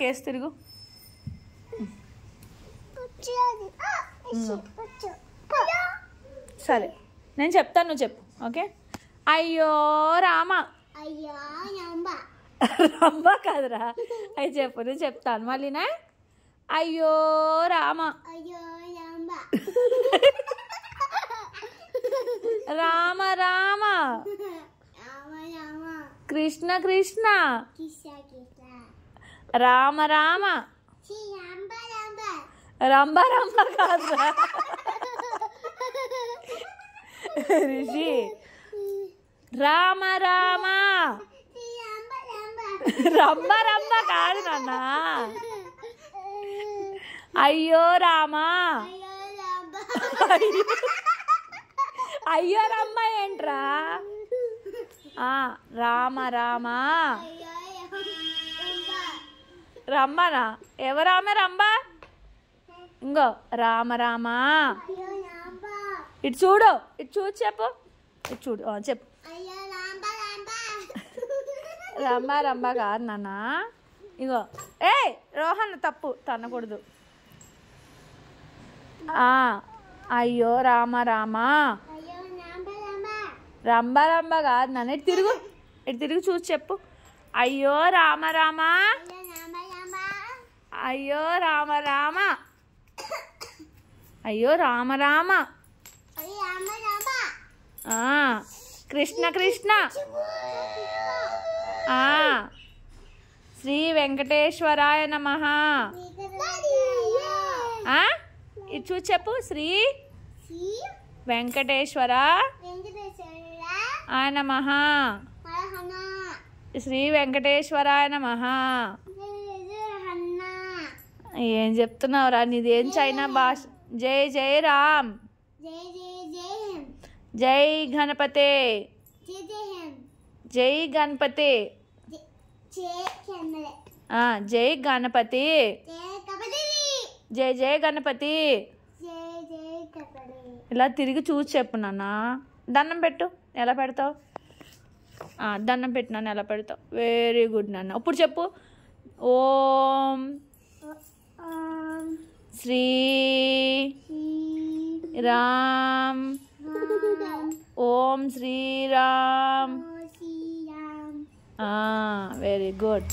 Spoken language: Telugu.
కేసు తిరుగు. సరే నేను చెప్తాను, నువ్వు చెప్పు. ఓకే. అయ్యో రామ. రంభ కాదురా, అవి చెప్పు, నేను చెప్తాను మళ్ళీనా. అయ్యో రామ. రామ రామ. కృష్ణ కృష్ణ. రామ రామ. రంభ రంభ కాదురా రిషి. రామ రామ. రంభ రంభ కాదు నాన్న. అయ్యో రామ. అయ్యో రమ్మ ఏంట్రా? రామ రామ. రమ్మనా? ఎవరామె రంభ? ఇంగో రామ రామ. ఇటు చూడు, ఇటు చూడు, చెప్పు, ఇటు చూడు, చెప్పు. రంభ రంభ కాదు నాన్న. ఇగో రోహన్ తప్పు తనకూడదు. అయ్యో రామ రామ. రంభ రంభ కాదు నాన్న. ఇటు తిరుగు, ఇటు తిరుగు చూసి చెప్పు. అయ్యో రామ రామ. అయ్యో రామ రామ. అయ్యో రామ రామ. కృష్ణ కృష్ణ. శ్రీ వెంకటేశ్వరాయ నమః. ఇది చూసి చెప్పు. శ్రీ వెంకటేశ్వర ఆయ నమః. శ్రీ వెంకటేశ్వరాయ నమః. ఏం చెప్తున్నావురా, నీదేం చైనా భాష. జై జై రామ్. జై గణపతే. జై గణపతి. జై గణపతి. జై జై గణపతి. ఇలా తిరిగి చూసి చెప్పు నాన్న. దండం పెట్టు. ఎలా పెడతావు? దండం పెట్టు నాన్న. ఎలా పెడతావు? వెరీ గుడ్ నాన్న. ఇప్పుడు చెప్పు. ఓం శ్రీ రామ్. ఓం శ్రీరామ్. Very good.